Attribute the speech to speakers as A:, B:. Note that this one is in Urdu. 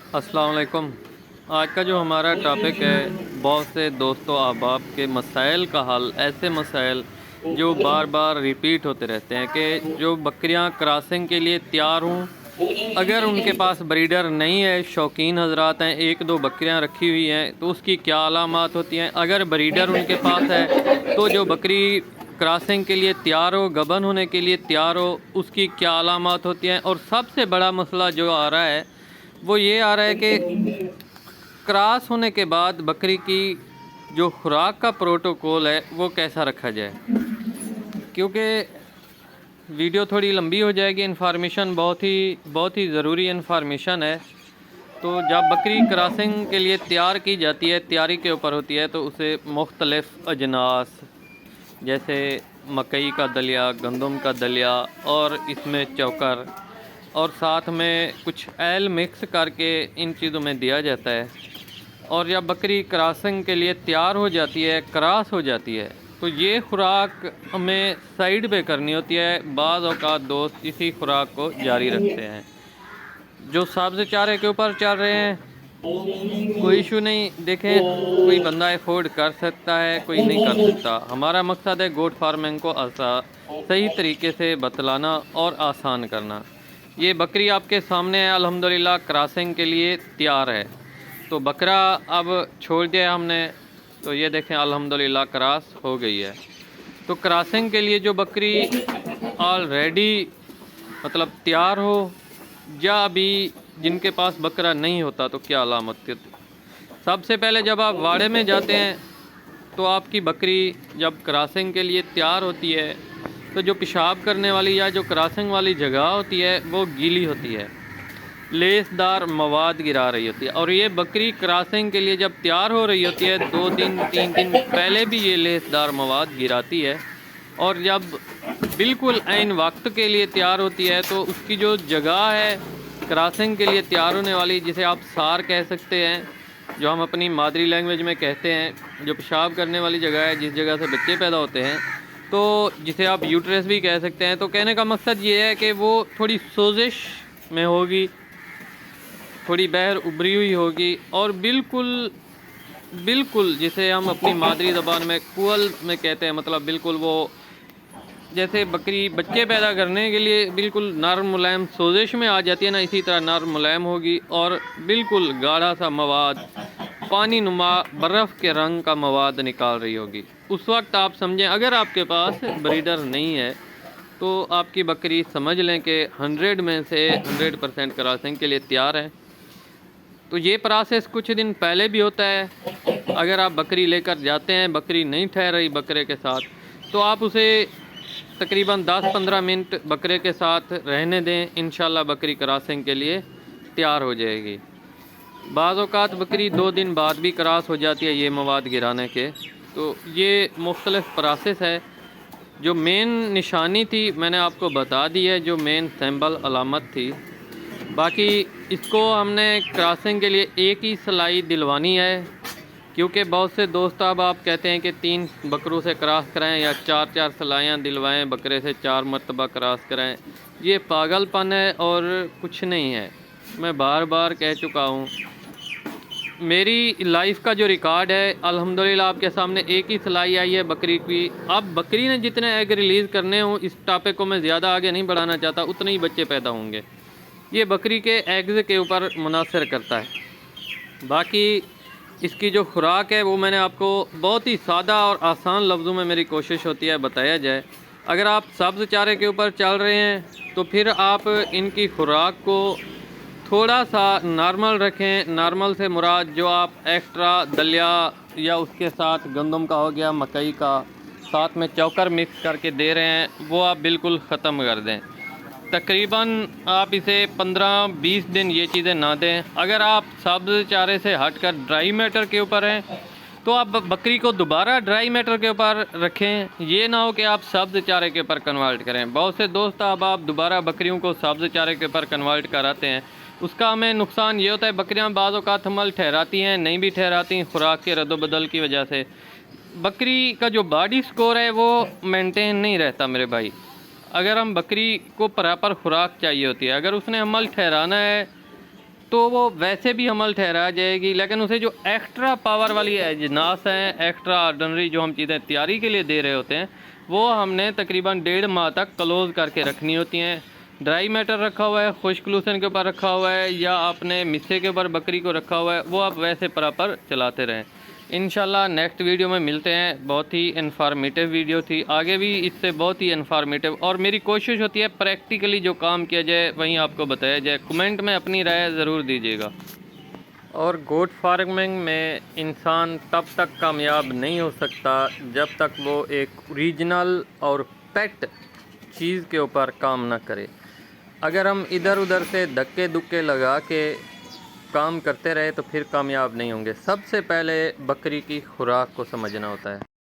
A: السلام علیکم۔ آج کا جو ہمارا ٹاپک ہے، بہت سے دوستوں احباب کے مسائل کا حل، ایسے مسائل جو بار بار ریپیٹ ہوتے رہتے ہیں کہ جو بکریاں کراسنگ کے لیے تیار ہوں، اگر ان کے پاس بریڈر نہیں ہے، شوقین حضرات ہیں، ایک دو بکریاں رکھی ہوئی ہیں، تو اس کی کیا علامات ہوتی ہیں؟ اگر بریڈر ان کے پاس ہے تو جو بکری کراسنگ کے لیے تیار ہو، گبن ہونے کے لیے تیار ہو، اس کی کیا علامات ہوتی ہیں؟ اور سب سے بڑا مسئلہ جو آ رہا ہے وہ یہ آ رہا ہے کہ کراس ہونے کے بعد بکری کی جو خوراک کا پروٹوکول ہے وہ کیسا رکھا جائے، کیونکہ ویڈیو تھوڑی لمبی ہو جائے گی، انفارمیشن بہت ہی ضروری انفارمیشن ہے۔ تو جب بکری کراسنگ کے لیے تیار کی جاتی ہے، تیاری کے اوپر ہوتی ہے، تو اسے مختلف اجناس جیسے مکئی کا دلیا، گندم کا دلیا، اور اس میں چوکر، اور ساتھ میں کچھ ایل مکس کر کے ان چیزوں میں دیا جاتا ہے۔ اور جب بکری کراسنگ کے لیے تیار ہو جاتی ہے، کراس ہو جاتی ہے، تو یہ خوراک ہمیں سائیڈ پہ کرنی ہوتی ہے۔ بعض اوقات دوست اسی خوراک کو جاری رکھتے ہیں۔ جو سبز چارے کے اوپر چل رہے ہیں، کوئی ایشو نہیں، دیکھیں کوئی بندہ افورڈ کر سکتا ہے، کوئی نہیں کر سکتا۔ ہمارا مقصد ہے گوٹ فارمنگ کو صحیح طریقے سے بتلانا اور آسان کرنا۔ یہ بکری آپ کے سامنے ہے، الحمدللہ کراسنگ کے لیے تیار ہے۔ تو بکرا اب چھوڑ دیا ہم نے، تو یہ دیکھیں الحمدللہ کراس ہو گئی ہے۔ تو کراسنگ کے لیے جو بکری آلریڈی مطلب تیار ہو، یا ابھی جن کے پاس بکرا نہیں ہوتا، تو کیا علامت ہوتی؟ سب سے پہلے جب آپ واڑے میں جاتے ہیں تو آپ کی بکری جب کراسنگ کے لیے تیار ہوتی ہے تو جو پیشاب کرنے والی یا جو کراسنگ والی جگہ ہوتی ہے وہ گیلی ہوتی ہے، لیس دار مواد گرا رہی ہوتی ہے۔ اور یہ بکری کراسنگ کے لیے جب تیار ہو رہی ہوتی ہے 2 دن 3 دن پہلے بھی یہ لیس دار مواد گراتی ہے، اور جب بالکل عین وقت کے لیے تیار ہوتی ہے تو اس کی جو جگہ ہے کراسنگ کے لیے تیار ہونے والی، جسے آپ سار کہہ سکتے ہیں، جو ہم اپنی مادری لینگویج میں کہتے ہیں، جو پیشاب کرنے والی جگہ ہے، جس جگہ سے بچے پیدا ہوتے ہیں، تو جسے آپ یوٹرس بھی کہہ سکتے ہیں۔ تو کہنے کا مقصد یہ ہے کہ وہ تھوڑی سوزش میں ہوگی، تھوڑی بہر ابری ہوئی ہوگی، اور بالکل جسے ہم اپنی مادری زبان میں کول میں کہتے ہیں، مطلب بالکل وہ جیسے بکری بچے پیدا کرنے کے لیے بالکل نرم ملائم سوزش میں آ جاتی ہے نا، اسی طرح نرم ملائم ہوگی، اور بالکل گاڑھا سا مواد، پانی نما برف کے رنگ کا مواد نکال رہی ہوگی۔ اس وقت آپ سمجھیں، اگر آپ کے پاس بریڈر نہیں ہے تو آپ کی بکری سمجھ لیں کہ 100 میں سے 100% کراسنگ کے لیے تیار ہے۔ تو یہ پروسیس کچھ دن پہلے بھی ہوتا ہے۔ اگر آپ بکری لے کر جاتے ہیں، بکری نہیں ٹھہر رہی بکرے کے ساتھ، تو آپ اسے تقریباً 10-15 منٹ بکرے کے ساتھ رہنے دیں، انشاءاللہ بکری کراسنگ کے لیے تیار ہو جائے گی۔ بعض اوقات بکری 2 دن بعد بھی کراس ہو جاتی ہے یہ مواد گرانے کے۔ تو یہ مختلف پروسیس ہے۔ جو مین نشانی تھی میں نے آپ کو بتا دی ہے، جو مین سمبل علامت تھی۔ باقی اس کو ہم نے کراسنگ کے لیے ایک ہی سلائی دلوانی ہے، کیونکہ بہت سے دوست اب آپ کہتے ہیں کہ 3 بکروں سے کراس کرائیں یا 4 سلائیاں دلوائیں، بکرے سے 4 مرتبہ کراس کرائیں۔ یہ پاگل پن ہے اور کچھ نہیں ہے۔ میں بار بار کہہ چکا ہوں، میری لائف کا جو ریکارڈ ہے الحمدللہ آپ کے سامنے ایک ہی سلائی آئی ہے بکری کی۔ اب بکری نے جتنے ایگ ریلیز کرنے ہوں، اس ٹاپک کو میں زیادہ آگے نہیں بڑھانا چاہتا، اتنے ہی بچے پیدا ہوں گے۔ یہ بکری کے ایگز کے اوپر منحصر کرتا ہے۔ باقی اس کی جو خوراک ہے وہ میں نے آپ کو بہت ہی سادہ اور آسان لفظوں میں میری کوشش ہوتی ہے بتایا جائے۔ اگر آپ سبز چارے کے اوپر چل رہے ہیں تو پھر آپ ان کی خوراک کو تھوڑا سا نارمل رکھیں۔ نارمل سے مراد جو آپ ایکسٹرا دلیا یا اس کے ساتھ گندم کا ہو گیا، مکئی کا، ساتھ میں چوکر مکس کر کے دے رہے ہیں، وہ آپ بالکل ختم کر دیں۔ تقریباً آپ اسے 15-20 دن یہ چیزیں نہ دیں۔ اگر آپ سبز چارے سے ہٹ کر ڈرائی میٹر کے اوپر ہیں تو آپ بکری کو دوبارہ ڈرائی میٹر کے اوپر رکھیں۔ یہ نہ ہو کہ آپ سبز چارے کے اوپر کنورٹ کریں۔ بہت سے دوست اب آپ دوبارہ بکریوں کو سبز چارے کے اوپر کنورٹ کراتے ہیں، اس کا ہمیں نقصان یہ ہوتا ہے، بکریاں بعض اوقات حمل ٹھہراتی ہیں، نہیں بھی ٹھہراتی، خوراک کے رد و بدل کی وجہ سے بکری کا جو باڈی سکور ہے وہ مینٹین نہیں رہتا میرے بھائی۔ اگر ہم بکری کو پراپر خوراک چاہیے ہوتی ہے، اگر اس نے حمل ٹھہرانا ہے تو وہ ویسے بھی حمل ٹھہرا جائے گی، لیکن اسے جو ایکسٹرا پاور والی اجناس ہیں، ایکسٹرا آرڈنری جو ہم چیزیں تیاری کے لیے دے رہے ہوتے ہیں، وہ ہم نے تقریباً 1.5 ماہ تک کلوز کر کے رکھنی ہوتی ہیں۔ ڈرائی میٹر رکھا ہوا ہے، خشک لوسن کے اوپر رکھا ہوا ہے، یا آپ نے مسے کے اوپر بکری کو رکھا ہوا ہے، وہ آپ ویسے پراپر چلاتے رہیں۔ انشاءاللہ نیکسٹ ویڈیو میں ملتے ہیں۔ بہت ہی انفارمیٹیو ویڈیو تھی، آگے بھی اس سے بہت ہی انفارمیٹیو، اور میری کوشش ہوتی ہے پریکٹیکلی جو کام کیا جائے وہیں آپ کو بتایا جائے۔ کمنٹ میں اپنی رائے ضرور دیجیے گا۔ اور گوٹ فارمنگ میں انسان تب تک کامیاب نہیں ہو سکتا جب تک وہ ایک اوریجنل اور پیٹ چیز کے اوپر کام نہ کرے۔ اگر ہم ادھر ادھر سے دھکے دکے لگا کے کام کرتے رہے تو پھر کامیاب نہیں ہوں گے۔ سب سے پہلے بکری کی خوراک کو سمجھنا ہوتا ہے۔